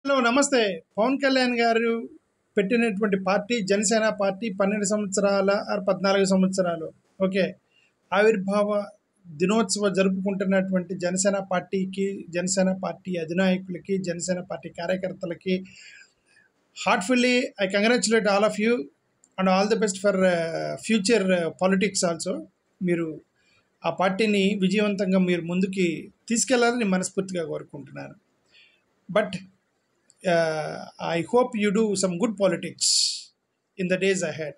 Hello నమస్తే. పవన్ కళ్యాణ్ గారు పెట్టినటువంటి పార్టీ జనసేన పార్టీ 12 సంవత్సరాల 14 సంవత్సరాలు ఓకే ఆవిర్భావ దినోత్సవ జరుపుకుంటున్నటువంటి జనసేన పార్టీకి, జనసేన పార్టీ అధినాయకులకి, జనసేన పార్టీ కార్యకర్తలకి heartfully I congratulate all of you and all the best for future politics also. మీరు ఆ పార్టీని విజయవంతంగా మీరు ముందుకి తీసుకెళ్లాలని మనస్ఫూర్తిగా కోరుకుంటున్నాను. But I hope you do some good politics in the days ahead.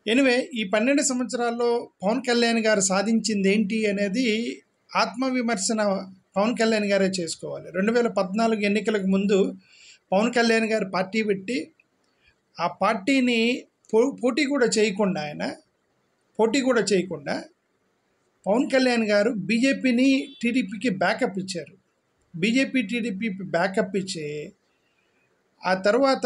Anyway, ఈ 12 సంవత్సరాల్లో పవన్ కళ్యాణ్ గారు సాధించింది ఏంటి అనేది ఆత్మవిమర్శన పవన్ కళ్యాణ్ గారే చేసుకోవాలి. 2014 ఎన్నికలకు ముందు పవన్ కళ్యాణ్ గారు పార్టీ పెట్టి ఆ పార్టీని పోటీ కూడా చేయకుండా పవన్ కళ్యాణ్ గారు బీజేపీని టీడీపీకి బ్యాకప్ ఇచ్చారు. బీజేపీ టీడీపీ బ్యాకప్ ఇచ్చి ఆ తర్వాత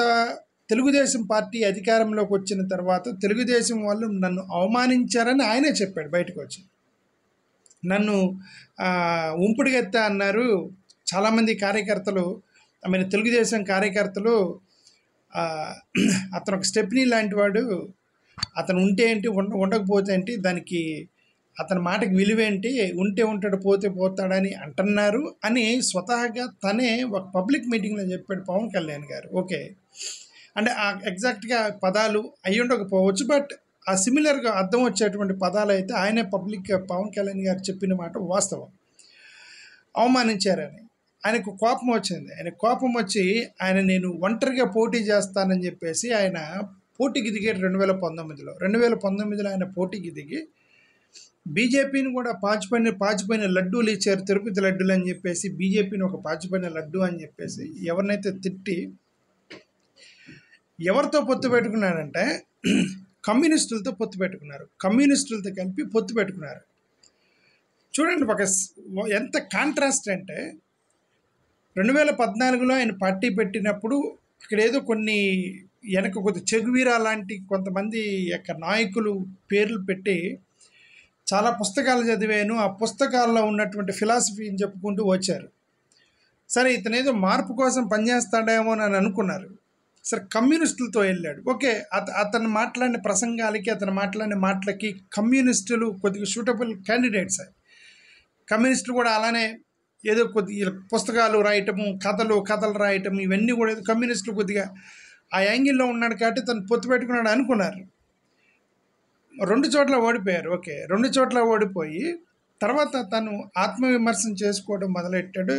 తెలుగుదేశం పార్టీ అధికారంలోకి వచ్చిన తర్వాత తెలుగుదేశం వాళ్ళు నన్ను అవమానించారని ఆయనే చెప్పాడు బయటకు వచ్చి. నన్ను ఉంపుడుగెత్తా అన్నారు చాలామంది కార్యకర్తలు, తెలుగుదేశం కార్యకర్తలు. అతను ఒక స్టెప్నీ లాంటి వాడు, అతను ఉంటే ఏంటి ఉండకపోతే ఏంటి, దానికి అతని మాటకి విలువేంటి, ఉంటే ఉంటాడు పోతే పోతాడని అంటున్నారు అని స్వతహాగా తనే ఒక పబ్లిక్ మీటింగ్లో చెప్పాడు పవన్ కళ్యాణ్ గారు. ఓకే, అంటే ఆ ఎగ్జాక్ట్గా పదాలు అయ్యి ఉండకపోవచ్చు, బట్ ఆ సిమిలర్గా అర్థం వచ్చేటువంటి పదాలు అయితే ఆయనే పవన్ కళ్యాణ్ గారు చెప్పిన మాట వాస్తవం. అవమానించారని ఆయనకు కోపం వచ్చింది. కోపం వచ్చి నేను ఒంటరిగా పోటీ చేస్తానని చెప్పేసి ఆయన పోటీకి దిగాడు 2019లో ఆయన పోటీకి దిగి బీజేపీని కూడా పాచిపోయిన లడ్డూలు ఇచ్చారు, తిరుపతి లడ్డూలు అని చెప్పేసి బీజేపీని ఒక పాచిపోయిన లడ్డు అని చెప్పేసి ఎవరినైతే తిట్టి ఎవరితో పొత్తు పెట్టుకున్నారంటే కమ్యూనిస్టులతో పొత్తు పెట్టుకున్నారు. కమ్యూనిస్టులతో కలిపి పొత్తు పెట్టుకున్నారు. చూడండి ఎంత కాంట్రాస్ట్ అంటే 2014లో ఆయన పార్టీ పెట్టినప్పుడు ఇక్కడ ఏదో కొన్ని కొద్ది చెగువీరా లాంటి కొంతమంది యొక్క నాయకులు పేర్లు పెట్టి చాలా పుస్తకాలు చదివాను, ఆ పుస్తకాల్లో ఉన్నటువంటి ఫిలాసఫీని చెప్పుకుంటూ వచ్చారు. సరే, ఇతనేదో మార్పు కోసం పనిచేస్తాడేమో అని అనుకున్నారు. సరే, కమ్యూనిస్టులతో వెళ్ళాడు. ఓకే, అతను మాట్లాడిన ప్రసంగాలకి, అతను మాట్లాడిన మాటలకి కమ్యూనిస్టులు కొద్దిగా సూటబుల్ క్యాండిడేట్స్. కమ్యూనిస్టులు కూడా అలానే ఏదో కొద్దిగా పుస్తకాలు రాయటము, కథలు రాయటము, ఇవన్నీ కూడా కమ్యూనిస్టులు కొద్దిగా ఆ యాంగిల్లో ఉన్నాడు కాబట్టి తను పొత్తు పెట్టుకున్నాడు అనుకున్నారు. 2 చోట్ల ఓడిపోయారు. ఓకే, 2 చోట్ల ఓడిపోయి తర్వాత తను ఆత్మవిమర్శన చేసుకోవడం మొదలెట్టాడు.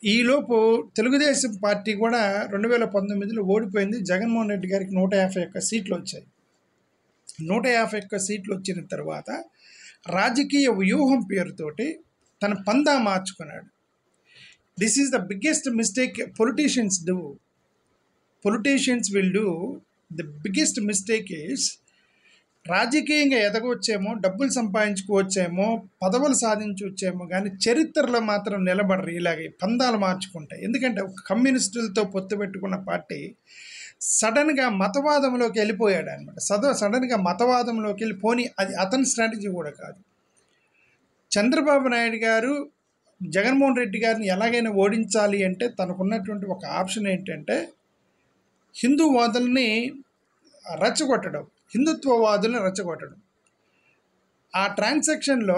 ఈలోపు తెలుగుదేశం పార్టీ కూడా 2019లో ఓడిపోయింది. జగన్మోహన్ రెడ్డి గారికి 151 సీట్లు వచ్చాయి. 151 సీట్లు వచ్చిన తర్వాత రాజకీయ వ్యూహం పేరుతోటి తన పందా మార్చుకున్నాడు. This is the biggest mistake politicians will do. The biggest mistake is రాజకీయంగా ఎదగవచ్చేమో, డబ్బులు సంపాదించుకోవచ్చేమో, పదవులు సాధించవచ్చేమో, కానీ చరిత్రలో మాత్రం నిలబడరు ఇలాగే పందాలు మార్చుకుంటాయి. ఎందుకంటే ఒక కమ్యూనిస్టులతో పొత్తు పెట్టుకున్న పార్టీ సడన్గా మతవాదంలోకి వెళ్ళిపోయాడు అనమాట. సడన్గా మతవాదంలోకి వెళ్ళిపోని అది అతని స్ట్రాటజీ కూడా కాదు. చంద్రబాబు నాయుడు గారు జగన్మోహన్ రెడ్డి గారిని ఎలాగైనా ఓడించాలి అంటే తనకున్నటువంటి ఒక ఆప్షన్ ఏంటంటే హిందూవాదుల్ని రెచ్చగొట్టడం, హిందుత్వవాదులను రెచ్చగొట్టడం. ఆ ట్రాన్సాక్షన్లో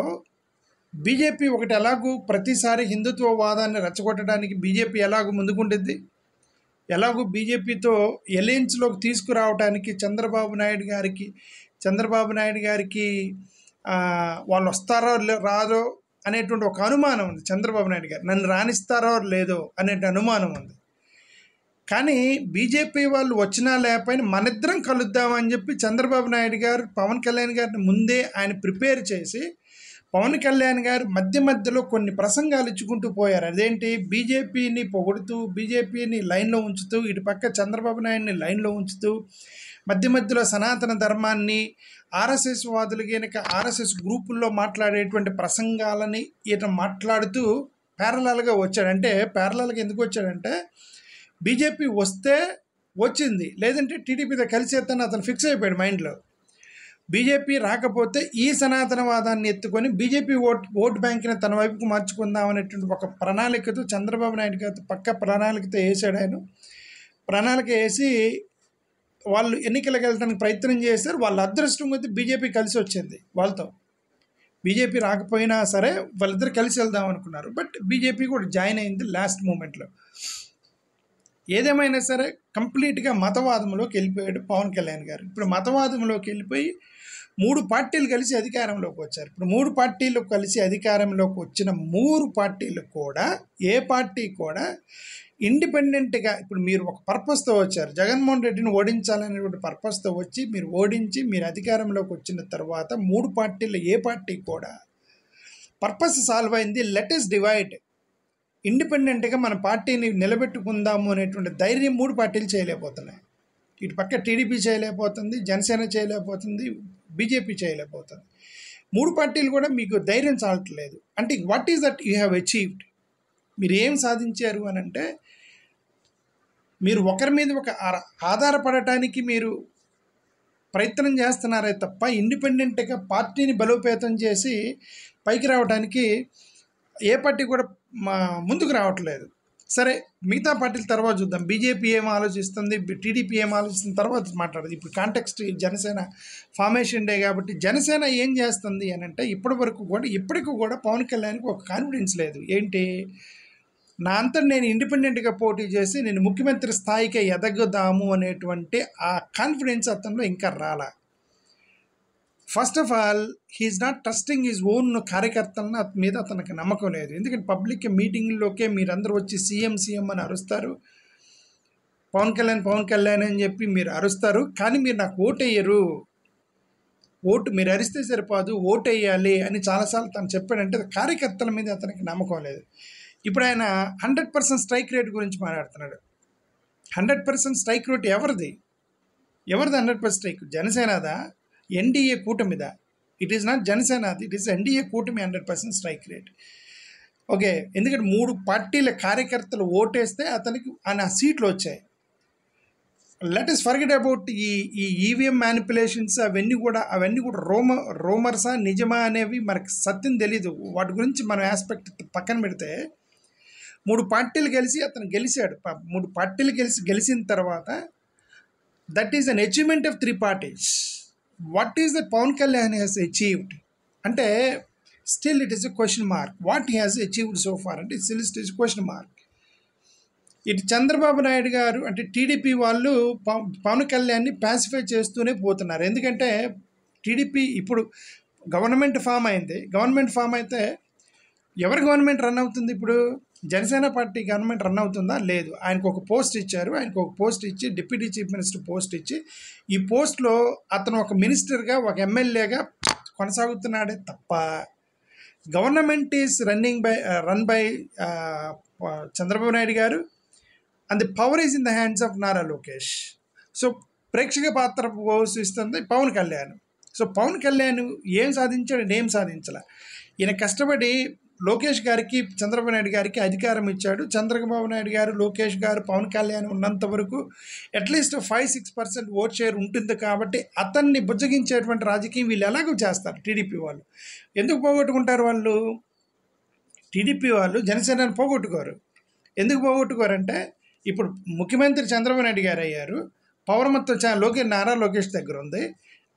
బీజేపీ ఒకటి ఎలాగూ ప్రతిసారి హిందుత్వవాదాన్ని రెచ్చగొట్టడానికి బీజేపీ ఎలాగూ ముందుకుంటుంది, ఎలాగూ బీజేపీతో ఎలయన్స్లోకి తీసుకురావడానికి చంద్రబాబు నాయుడు గారికి వాళ్ళు వస్తారో రాదో అనేటువంటి ఒక అనుమానం ఉంది. చంద్రబాబు నాయుడు గారు నన్ను రాణిస్తారో లేదో అనే అనుమానం ఉంది. కానీ బీజేపీ వాళ్ళు వచ్చినా లేకపోయినా మనిద్దరం కలుద్దామని చెప్పి చంద్రబాబు నాయుడు గారు పవన్ కళ్యాణ్ గారిని ముందే ఆయన ప్రిపేర్ చేసి పవన్ కళ్యాణ్ గారు మధ్యలో కొన్ని ప్రసంగాలు ఇచ్చుకుంటూ పోయారు. అదేంటి, బీజేపీని పొగుడుతూ, బీజేపీని లైన్లో ఉంచుతూ, ఇటు పక్క చంద్రబాబు నాయుడిని లైన్లో ఉంచుతూ, మధ్యలో సనాతన ధర్మాన్ని, ఆర్ఎస్ఎస్ వాదులు కనుక ఆర్ఎస్ఎస్ గ్రూపుల్లో మాట్లాడేటువంటి ప్రసంగాలని ఈయన మాట్లాడుతూ ప్యారలల్గా వచ్చాడు. అంటే ప్యారలల్గా ఎందుకు వచ్చాడంటే బీజేపీ వస్తే వచ్చింది, లేదంటే టీడీపీతో కలిసేస్తాను అతను ఫిక్స్ అయిపోయాడు మైండ్లో. బీజేపీ రాకపోతే ఈ సనాతనవాదాన్ని ఎత్తుకొని బీజేపీ ఓటు బ్యాంక్ని తన వైపుకు మార్చుకుందాం అనేటువంటి ఒక ప్రణాళికతో చంద్రబాబు నాయుడు గారు పక్క ప్రణాళికతో వేసాడు. ఆయన ప్రణాళిక వేసి వాళ్ళు ఎన్నికలకు వెళ్ళడానికి ప్రయత్నం చేశారు. వాళ్ళ అదృష్టం కొద్దీ బీజేపీ కలిసి వచ్చింది వాళ్ళతో. బీజేపీ రాకపోయినా సరే వాళ్ళిద్దరు కలిసి వెళ్దాం అనుకున్నారు. బట్ బీజేపీ కూడా జాయిన్ అయింది లాస్ట్ మూమెంట్లో. ఏదేమైనా సరే కంప్లీట్గా మతవాదంలోకి వెళ్ళిపోయాడు పవన్ కళ్యాణ్ గారు. ఇప్పుడు మతవాదంలోకి వెళ్ళిపోయి 3 పార్టీలు కలిసి అధికారంలోకి వచ్చారు. ఇప్పుడు 3 పార్టీలు కలిసి అధికారంలోకి వచ్చిన 3 పార్టీలు కూడా ఏ పార్టీ కూడా ఇండిపెండెంట్గా, ఇప్పుడు మీరు ఒక పర్పస్తో వచ్చారు, జగన్మోహన్ రెడ్డిని ఓడించాలనేటువంటి పర్పస్తో వచ్చి మీరు ఓడించి మీరు అధికారంలోకి వచ్చిన తర్వాత 3 పార్టీలు ఏ పార్టీ కూడా పర్పస్ సాల్వ్ అయింది. లెట్ us డివైడ్, ఇండిపెండెంట్గా మన పార్టీని నిలబెట్టుకుందాము అనేటువంటి ధైర్యం 3 పార్టీలు చేయలేకపోతున్నాయి. ఇటు పక్క టీడీపీ చేయలేకపోతుంది, జనసేన చేయలేకపోతుంది, బీజేపీ చేయలేకపోతుంది. 3 పార్టీలు కూడా మీకు ధైర్యం చాలట్లేదు. అంటే what is that you have achieved? మీరు ఏం సాధించారు అని అంటే, మీరు ఒకరి మీద ఒక ఆధారపడటానికి మీరు ప్రయత్నం చేస్తున్నారే తప్ప ఇండిపెండెంట్గా పార్టీని బలోపేతం చేసి పైకి రావడానికి ఏ పార్టీ కూడా ముందుకు రావట్లేదు. సరే, మిగతా పార్టీల తర్వాత చూద్దాం. బీజేపీ ఏం ఆలోచిస్తుంది, టీడీపీ ఏం ఆలోచిస్తుంది తర్వాత మాట్లాడదు. ఇప్పుడు కాంటెక్స్ట్ జనసేన ఫార్మేషన్ డే కాబట్టి జనసేన ఏం చేస్తుంది అని అంటే, ఇప్పటికి కూడా పవన్ కళ్యాణ్కి ఒక కాన్ఫిడెన్స్ లేదు. ఏంటి, నా అంతా నేను ఇండిపెండెంట్గా పోటీ చేసి నేను ముఖ్యమంత్రి స్థాయికి ఎదగదాము అనేటువంటి ఆ కాన్ఫిడెన్స్ అతనిలో ఇంకా రాలా. First of all he is not trusting his own కార్యకర్తలను మీద అతనికి నమ్మకం లేదు. ఎందుకంటే పబ్లిక్ మీటింగ్లోకే మీరందరూ వచ్చి సీఎం అని అరుస్తారు, పవన్ కళ్యాణ్ అని చెప్పి మీరు అరుస్తారు, కానీ మీరు నాకు ఓటు వేయరు. ఓటు మీరు అరిస్తే సరిపోదు, ఓటు వేయాలి అని చాలాసార్లు తను చెప్పాడంటే కార్యకర్తల మీద అతనికి నమ్మకం లేదు. ఇప్పుడు ఆయన 100% స్ట్రైక్ రేట్ గురించి మాట్లాడుతున్నాడు. 100% స్ట్రైక్ రేట్ ఎవరిది 100% స్ట్రైక్? జనసేనదా, ఎన్డీఏ కూటమిదా? ఇట్ ఈస్ నాట్ జనసేనది, ఇట్ ఈస్ ఎన్డీఏ కూటమి 100% స్ట్రైక్ రేట్. ఓకే, ఎందుకంటే 3 పార్టీల కార్యకర్తలు ఓటేస్తే అతనికి ఆ సీట్లు వచ్చాయి. లెట్ us ఫర్గెట్ అబౌట్ ఈ ఈవీఎం మ్యానిపులేషన్స్ అవన్నీ కూడా రోమర్సా నిజమా అనేవి మనకు సత్యం తెలీదు. వాటి గురించి మనం ఆస్పెక్ట్ పక్కన పెడితే 3 పార్టీలు కలిసి అతను గెలిచాడు. 3 పార్టీలు గెలిచిన తర్వాత that is an achievement of 3 parties. What is that Pawan Kalyan has achieved అంటే still it is a question mark. What he has achieved so far అంటే still it is question mark. ఇటు చంద్రబాబు నాయుడు గారు అంటే టీడీపీ వాళ్ళు పవన్ కళ్యాణ్ని ప్యాసిఫై చేస్తూనే పోతున్నారు. ఎందుకంటే టీడీపీ ఇప్పుడు గవర్నమెంట్ ఫామ్ అయింది. గవర్నమెంట్ ఫామ్ అయితే ఎవరి గవర్నమెంట్ రన్ అవుతుంది? ఇప్పుడు జనసేన పార్టీ గవర్నమెంట్ రన్ అవుతుందా? లేదు. ఆయనకు ఒక పోస్ట్ ఇచ్చారు. ఆయనకు ఒక పోస్ట్ ఇచ్చి డిప్యూటీ చీఫ్ మినిస్టర్ పోస్ట్ ఇచ్చి ఈ పోస్ట్లో అతను ఒక మినిస్టర్గా ఒక ఎమ్మెల్యేగా కొనసాగుతున్నాడే తప్ప government is run by Chandrababu Naidu garu and the power is in the hands of Nara Lokesh. So ప్రేక్షక పాత్ర పోషిస్తుంది పవన్ కళ్యాణ్. సో పవన్ కళ్యాణ్ ఏం సాధించాడు? ఏం సాధించాల. ఈయన కష్టపడి లోకేష్ గారికి చంద్రబాబు నాయుడు గారికి అధికారం ఇచ్చాడు. చంద్రబాబు నాయుడు గారు, లోకేష్ గారు, పవన్ కళ్యాణ్ ఉన్నంత వరకు అట్లీస్ట్ 5-6% ఓట్ షేర్ ఉంటుంది. కాబట్టి అతన్ని బుజ్జగించేటువంటి రాజకీయం వీళ్ళు ఎలాగో చేస్తారు. టీడీపీ వాళ్ళు ఎందుకు పోగొట్టుకుంటారు? వాళ్ళు టీడీపీ వాళ్ళు జనసేనని పోగొట్టుకోరు. ఎందుకు పోగొట్టుకోరంటే ఇప్పుడు ముఖ్యమంత్రి చంద్రబాబు నాయుడు గారు అయ్యారు. పవర్ మొత్తం నారా లోకేష్ దగ్గర ఉంది.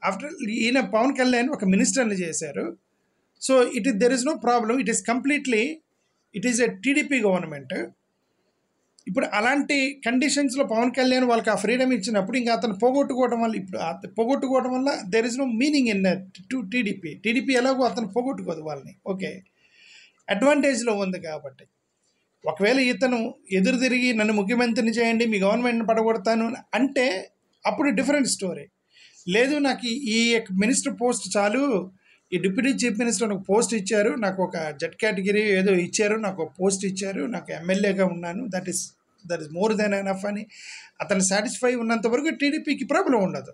ఆఫ్టర్ ఈయన పవన్ కళ్యాణ్ ఒక మినిస్టర్ని చేశారు. So there is no problem. It is a TDP government. ఇప్పుడు అలాంటి కండిషన్స్లో పవన్ కళ్యాణ్ వాళ్ళకి ఆ ఫ్రీడమ్ ఇచ్చినప్పుడు ఇంకా అతను పోగొట్టుకోవడం వల్ల there is no meaning in to TDP ఎలాగో అతను పోగొట్టుకోదు వాళ్ళని. ఓకే, అడ్వాంటేజ్లో ఉంది కాబట్టి ఒకవేళ ఇతను ఎదురు తిరిగి నన్ను ముఖ్యమంత్రిని చేయండి, మీ గవర్నమెంట్ని పడగొడతాను అంటే అప్పుడు డిఫరెంట్ స్టోరీ. లేదు, నాకు ఈ మినిస్టర్ పోస్ట్ చాలు, ఈ డిప్యూటీ చీఫ్ మినిస్టర్ ఒక పోస్ట్ ఇచ్చారు, నాకు ఒక జెడ్ కేటగిరీ ఏదో ఇచ్చారు, నాకు ఒక పోస్ట్ ఇచ్చారు, నాకు ఎమ్మెల్యేగా ఉన్నాను, that is more than enough అని అతను సాటిస్ఫై ఉన్నంత వరకు టీడీపీకి ప్రాబ్లం ఉండదు.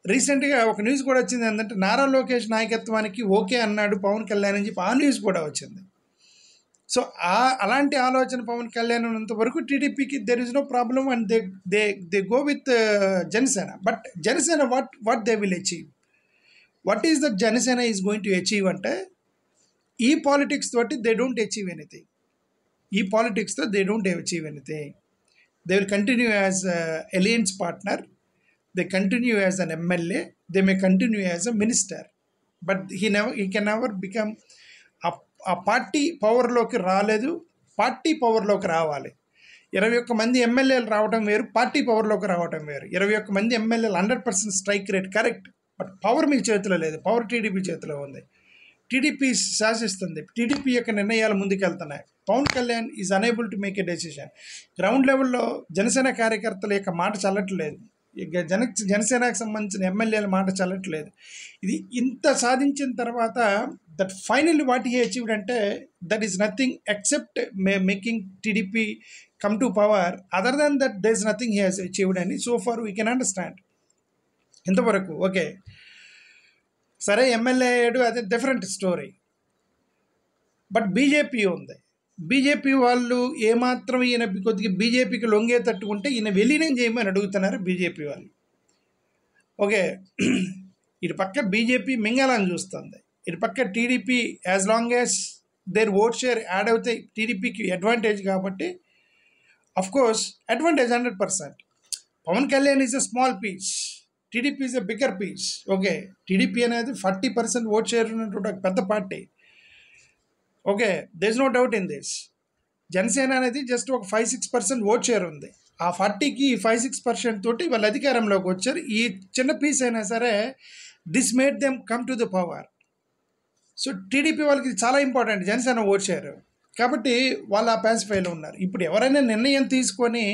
రీసెంట్గా ఒక న్యూస్ కూడా వచ్చింది ఏంటంటే నారా లోకేష్ నాయకత్వానికి ఓకే అన్నాడు పవన్ కళ్యాణ్ అని చెప్పి ఆ న్యూస్ కూడా వచ్చింది. సో అలాంటి ఆలోచన పవన్ కళ్యాణ్ ఉన్నంత వరకు టీడీపీకి there is no problem and they go with Janasena. But Janasena what they will achieve, what is that Janasena is going to achieve అంటే, ఈ పాలిటిక్స్ తోటి దే డోంట్ అచీవ్ ఎనీథింగ్. ఈ పాలిటిక్స్తో they don't achieve anything. They will continue as alliance partner, they continue as an MLA, they may continue as a minister, but he can never become. ఆ party పవర్లోకి రాలేదు, party పవర్లోకి రావాలి. 21 మంది ఎమ్మెల్యేలు రావడం వేరు, పార్టీ పవర్లోకి రావడం వేరు. 21 మంది ఎమ్మెల్యేలు 100% strike rate correct, but power మీ చేతిలో లేదు, పవర్ టీడీపీ చేతిలో ఉంది. టీడీపీ శాసిస్తుంది, టీడీపీ యొక్క నిర్ణయాలు ముందుకెళ్తున్నాయి. Pawan Kalyan is unable to make a decision. Ground లెవెల్లో జనసేన కార్యకర్తల యొక్క మాట చల్లట్లేదు, జనసేనకు సంబంధించిన ఎమ్మెల్యేల మాట చల్లట్లేదు. ఇది ఇంత సాధించిన తర్వాత that finally what he achieved అంటే, that is nothing except making TDP come to power. Other than that there is nothing he has achieved అని so far we can understand. ఇంతవరకు ఓకే, సరే ఎమ్మెల్యే అయ్యాడు, అదే డిఫరెంట్ స్టోరీ. బట్ బీజేపీ ఉంది, BJP వాళ్ళు ఏమాత్రం ఈయన కొద్దిగా బీజేపీకి లొంగే తట్టుకుంటే ఈయన విలీనం చేయమని అడుగుతున్నారు బీజేపీ వాళ్ళు. ఓకే, ఇటు పక్క బీజేపీ మింగాలని చూస్తుంది, ఇటు పక్క TDP as long as there vote share add అవుతాయి టీడీపీకి అడ్వాంటేజ్. కాబట్టి of course advantage 100%. Pavan Kalyan is a small piece, TDP is a bigger piece. Okay, TDP అనేది 40% ఓట్ షేర్ ఉన్నటువంటి ఒక పెద్ద పార్టీ. Okay, there is no doubt in this. Janasena అనేది just ఒక 5-6% ఓట్ షేర్ ఉంది. ఆ 40కి 5-6% తోటి వాళ్ళు అధికారంలోకి వచ్చారు. ఈ చిన్న పీస్ అయినా సరే this made them come to the power. So TDP వాళ్ళకి చాలా ఇంపార్టెంట్ జనసేన ఓట్ షేర్, కాబట్టి వాళ్ళు ఆ ప్యాసిఫైలో ఉన్నారు. ఇప్పుడు ఎవరైనా నిర్ణయం తీసుకొని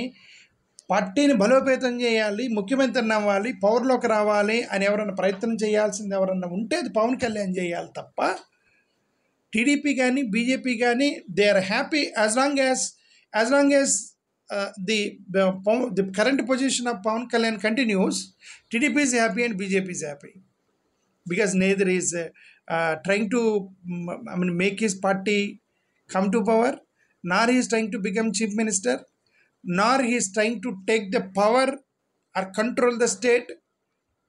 పార్టీని బలోపేతం చేయాలి, ముఖ్యమంత్రిని అవ్వాలి, పవర్లోకి రావాలి అని ఎవరైనా ప్రయత్నం చేయాల్సింది ఎవరన్నా ఉంటే అది పవన్ కళ్యాణ్ చేయాలి తప్ప టీడీపీ కానీ బీజేపీ కానీ they are happy as long as the current position of Pavan Kalyan continues. TDP is happy and BJP is happy because neither is trying to make his party come to power, nor he is trying to become chief minister, nor he is trying to take the power or control the state.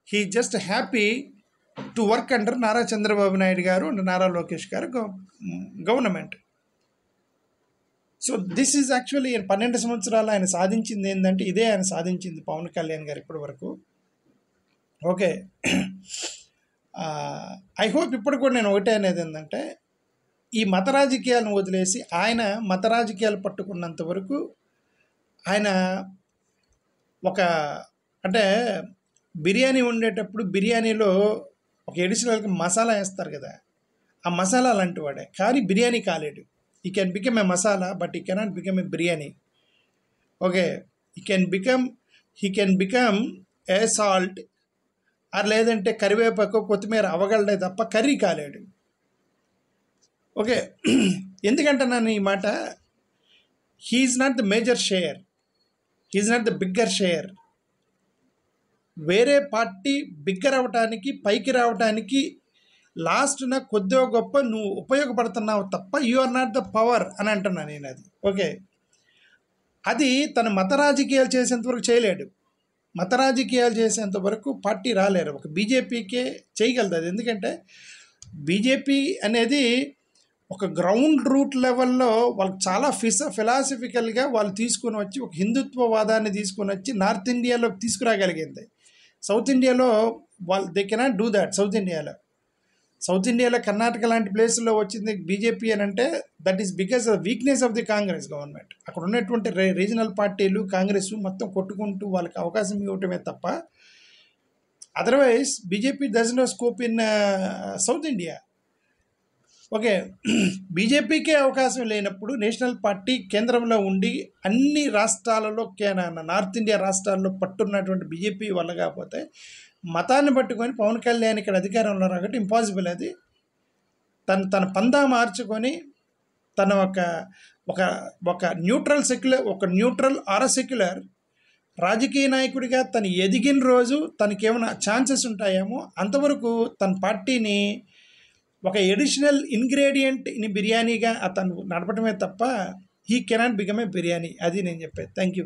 He is just happy to work under Nara Chandrababu Naidu garu and Nara Lokesh garu government. So this is actually 12 సంవత్సరాలు ఆయన సాధించింది ఏంటంటే ఇదే ఆయన సాధించింది పవన్ కళ్యాణ్ గారు ఇప్పటి వరకు. ఓకే, ఐ హోప్ ఇప్పుడు కూడా నేను ఒకటే అనేది ఏంటంటే, ఈ మత రాజకీయాలను వదిలేసి ఆయన మత రాజకీయాలు పట్టుకున్నంత వరకు ఆయన అంటే బిర్యానీ వండేటప్పుడు బిర్యానీలో ఒక ఎడిషనల్గా మసాలా వేస్తారు కదా, ఆ మసాలా అలాంటి వాడే, కానీ బిర్యానీ కాలేడు. He can become a masala but he cannot become a biryani. Okay, he can become a salt or లేదంటే కరివేపాకు కొత్తిమీర అవ్వగలడే తప్ప కర్రీ కాలేడు. ఓకే, ఎందుకంటే నన్ను ఈ మాట, he is not the major share, he is not the bigger share. వేరే పార్టీ బిగ్గర్ అవ్వటానికి పైకి రావడానికి లాస్ట్న కొద్దిగా గొప్ప నువ్వు ఉపయోగపడుతున్నావు తప్ప you are not the power అని అంటున్నా నేను. అది ఓకే, అది తన మత రాజకీయాలు చేసేంతవరకు చేయలేడు. మత రాజకీయాలు చేసేంతవరకు పార్టీ రాలేరు. ఒక బీజేపీకే చేయగలదు అది. ఎందుకంటే బీజేపీ అనేది ఒక గ్రౌండ్ రూట్ లెవెల్లో వాళ్ళకి చాలా ఫిలాసఫికల్గా వాళ్ళు తీసుకొని వచ్చి ఒక హిందుత్వవాదాన్ని తీసుకొని వచ్చి నార్త్ ఇండియాలో తీసుకురాగలిగింది. సౌత్ ఇండియాలో they cannot do that. South ఇండియాలో కర్ణాటక లాంటి ప్లేసుల్లో వచ్చింది బీజేపీ అని అంటే that is because of weakness of the Congress government. అక్కడ ఉన్నటువంటి రీజనల్ పార్టీలు కాంగ్రెస్ మొత్తం కొట్టుకుంటూ వాళ్ళకి అవకాశం ఇవ్వటమే తప్ప otherwise BJP does no scope in South India. Okay, బీజేపీకే అవకాశం లేనప్పుడు నేషనల్ పార్టీ కేంద్రంలో ఉండి అన్ని రాష్ట్రాలలో నార్త్ ఇండియా రాష్ట్రాల్లో పట్టున్నటువంటి బీజేపీ వల్ల కాకపోతే మతాన్ని పట్టుకొని పవన్ కళ్యాణ్ ఇక్కడ అధికారంలో రాకటి ఇంపాసిబుల్. అది తన పందా మార్చుకొని తన ఒక న్యూట్రల్ ఆర్ సెక్యులర్ రాజకీయ నాయకుడిగా తను ఎదిగిన రోజు తనకేమైనా ఛాన్సెస్ ఉంటాయేమో, అంతవరకు తన పార్టీని ఒక ఎడిషనల్ ఇంగ్రీడియంట్ని బిర్యానీగా అతను నడపడమే తప్ప he cannot become a biryani. అది నేను చెప్పేది. Thank you.